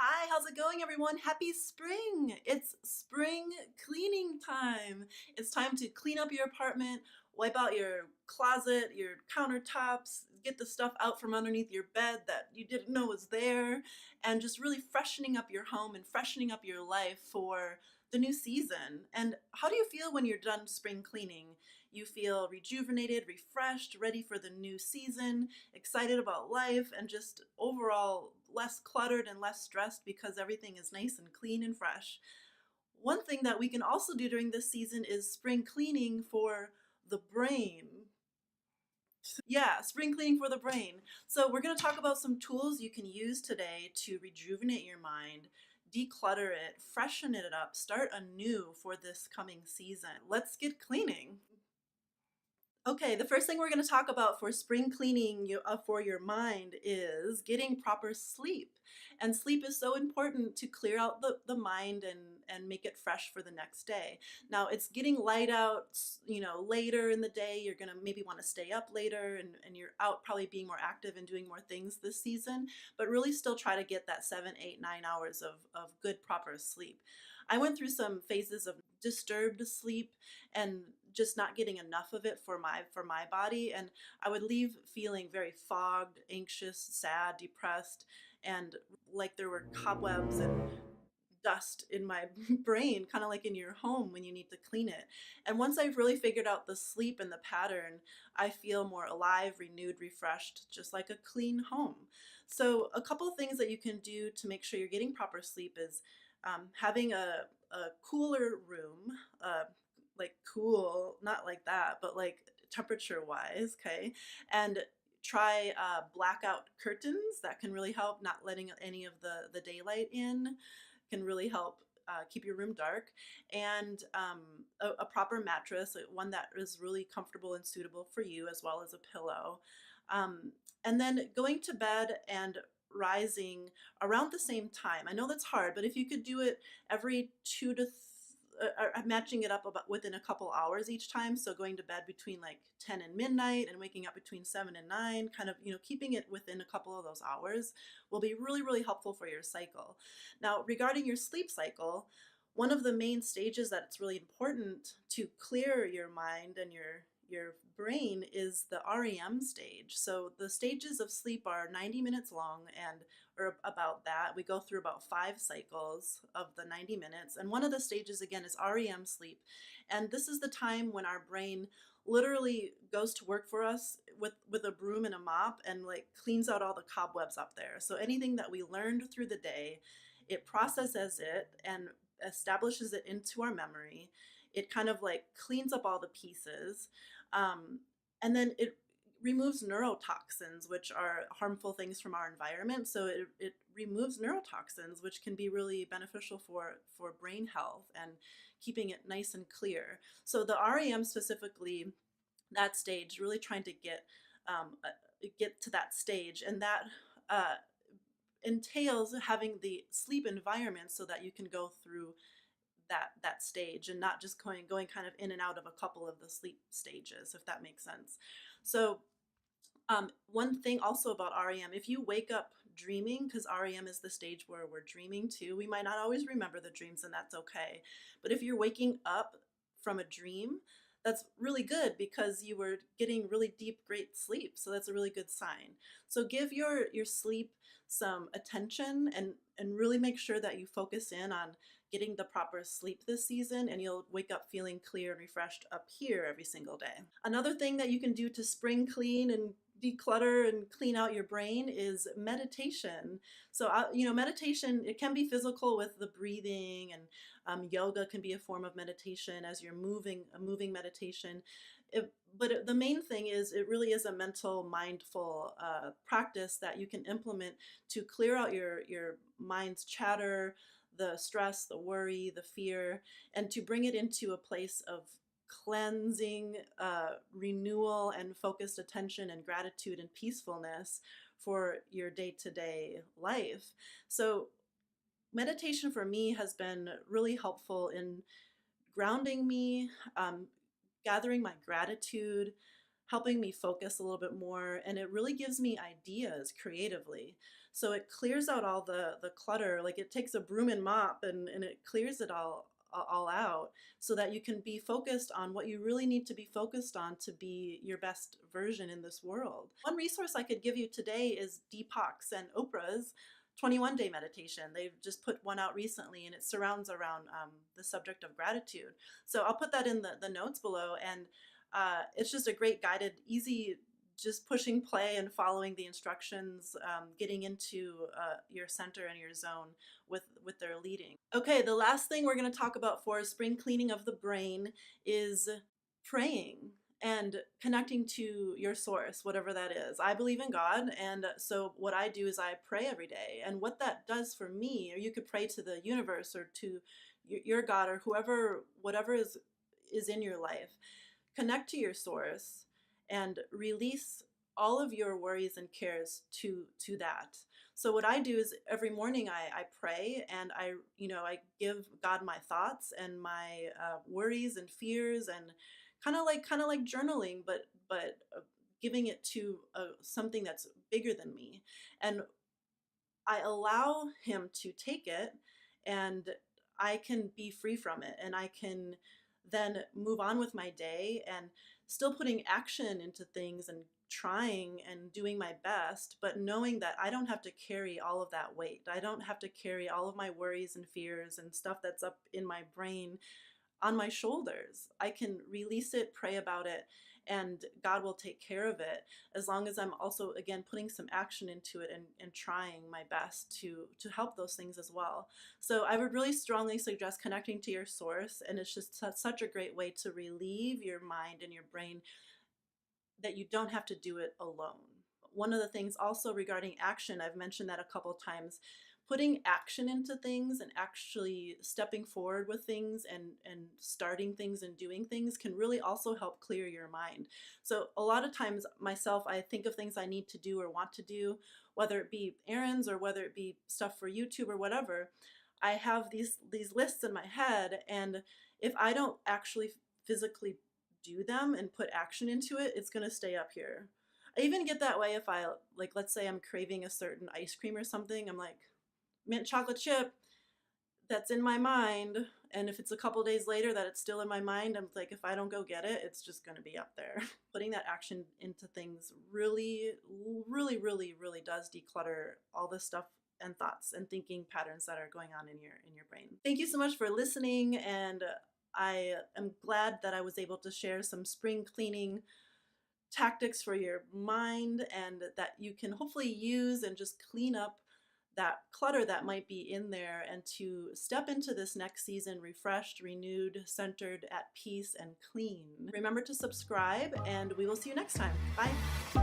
Hi, how's it going, everyone? Happy spring! It's spring cleaning time. It's time to clean up your apartment, wipe out your closet, your countertops, get the stuff out from underneath your bed that you didn't know was there, and just really freshening up your home and freshening up your life for the new season. And how do you feel when you're done spring cleaning? You feel rejuvenated, refreshed, ready for the new season, excited about life, and just overall less cluttered and less stressed because everything is nice and clean and fresh. One thing that we can also do during this season is spring cleaning for the brain. Yeah, spring cleaning for the brain. So we're going to talk about some tools you can use today to rejuvenate your mind, declutter it, freshen it up, start anew for this coming season. Let's get cleaning. Okay, the first thing we're going to talk about for spring cleaning for your mind is getting proper sleep. And sleep is so important to clear out the mind and make it fresh for the next day. Now, it's getting light out, later in the day. You're going to maybe want to stay up later and you're out probably being more active and doing more things this season, but really still try to get that 7, 8, 9 hours of good, proper sleep. I went through some phases of disturbed sleep and just not getting enough of it for my body, and I would leave feeling very fogged, anxious, sad, depressed, and like there were cobwebs and dust in my brain, kind of like in your home when you need to clean it. And once I've really figured out the sleep and the pattern, I feel more alive, renewed, refreshed, just like a clean home. So a couple of things that you can do to make sure you're getting proper sleep is having a cooler room, like cool, not like that, but like temperature wise, okay? And try blackout curtains. That can really help, not letting any of the daylight in can really help keep your room dark. And a proper mattress, one that is really comfortable and suitable for you, as well as a pillow. And then going to bed and rising around the same time. I know that's hard, but if you could do it every matching it up about within a couple hours each time, so going to bed between like 10 and midnight and waking up between 7 and 9, kind of keeping it within a couple of those hours will be really, really helpful for your cycle. Now, regarding your sleep cycle, one of the main stages that it's really important to clear your mind and your brain is the REM stage. So the stages of sleep are 90 minutes long, and or about that. We go through about 5 cycles of the 90 minutes. And one of the stages again is REM sleep. And this is the time when our brain literally goes to work for us with a broom and a mop and like cleans out all the cobwebs up there. So anything that we learned through the day, it processes it and establishes it into our memory. It kind of like cleans up all the pieces. And then it removes neurotoxins, which are harmful things from our environment. So it removes neurotoxins, which can be really beneficial for brain health and keeping it nice and clear. So the REM specifically, that stage, really trying to get to that stage, and that uh, entails having the sleep environment so that you can go through that stage and not just going kind of in and out of a couple of the sleep stages, if that makes sense. So one thing also about REM, if you wake up dreaming, because REM is the stage where we're dreaming too, we might not always remember the dreams, and that's okay. But if you're waking up from a dream, that's really good because you were getting really deep, great sleep. So that's a really good sign. So give your sleep some attention and really make sure that you focus in on getting the proper sleep this season, and you'll wake up feeling clear and refreshed up here every single day. Another thing that you can do to spring clean and declutter and clean out your brain is meditation. So, meditation, it can be physical with the breathing, and yoga can be a form of meditation as you're moving, a moving meditation. The main thing is it really is a mental, mindful practice that you can implement to clear out your mind's chatter, the stress, the worry, the fear, and to bring it into a place of cleansing, renewal, and focused attention and gratitude and peacefulness for your day-to-day life. So meditation for me has been really helpful in grounding me, gathering my gratitude, helping me focus a little bit more, and it really gives me ideas creatively. So it clears out all the clutter. Like it takes a broom and mop and it clears it all out so that you can be focused on what you really need to be focused on to be your best version in this world. One resource I could give you today is Deepak's and Oprah's 21-day meditation. They've just put one out recently and it surrounds around the subject of gratitude. So I'll put that in the notes below. And it's just a great guided, easy, just pushing play and following the instructions, getting into your center and your zone with their leading. Okay, the last thing we're going to talk about for spring cleaning of the brain is praying and connecting to your source, whatever that is. I believe in God, and so what I do is I pray every day. And what that does for me, or you could pray to the universe or to your God or whoever, whatever is in your life. Connect to your source and release all of your worries and cares to that. So what I do is every morning I pray and I give God my thoughts and my worries and fears and kind of like journaling, but giving it to something that's bigger than me, and I allow him to take it, and I can be free from it, and I can then move on with my day and still putting action into things and trying and doing my best, but knowing that I don't have to carry all of that weight. I don't have to carry all of my worries and fears and stuff that's up in my brain on my shoulders. I can release it, pray about it, and God will take care of it, as long as I'm also, again, putting some action into it and trying my best to help those things as well. So I would really strongly suggest connecting to your source, and it's just such a great way to relieve your mind and your brain that you don't have to do it alone. One of the things also regarding action, I've mentioned that a couple times, putting action into things and actually stepping forward with things and starting things and doing things can really also help clear your mind. So a lot of times myself, I think of things I need to do or want to do, whether it be errands or whether it be stuff for YouTube or whatever. I have these lists in my head, and if I don't actually physically do them and put action into it, it's going to stay up here. I even get that way if I, like, let's say I'm craving a certain ice cream or something. I'm like, mint chocolate chip, that's in my mind. And if it's a couple days later that it's still in my mind, I'm like, if I don't go get it, it's just going to be up there. Putting that action into things really, really, really, really does declutter all the stuff and thoughts and thinking patterns that are going on in your brain. Thank you so much for listening, and I am glad that I was able to share some spring cleaning tactics for your mind, and that you can hopefully use and just clean up that clutter that might be in there, and to step into this next season refreshed, renewed, centered, at peace, and clean. Remember to subscribe, and we will see you next time. Bye.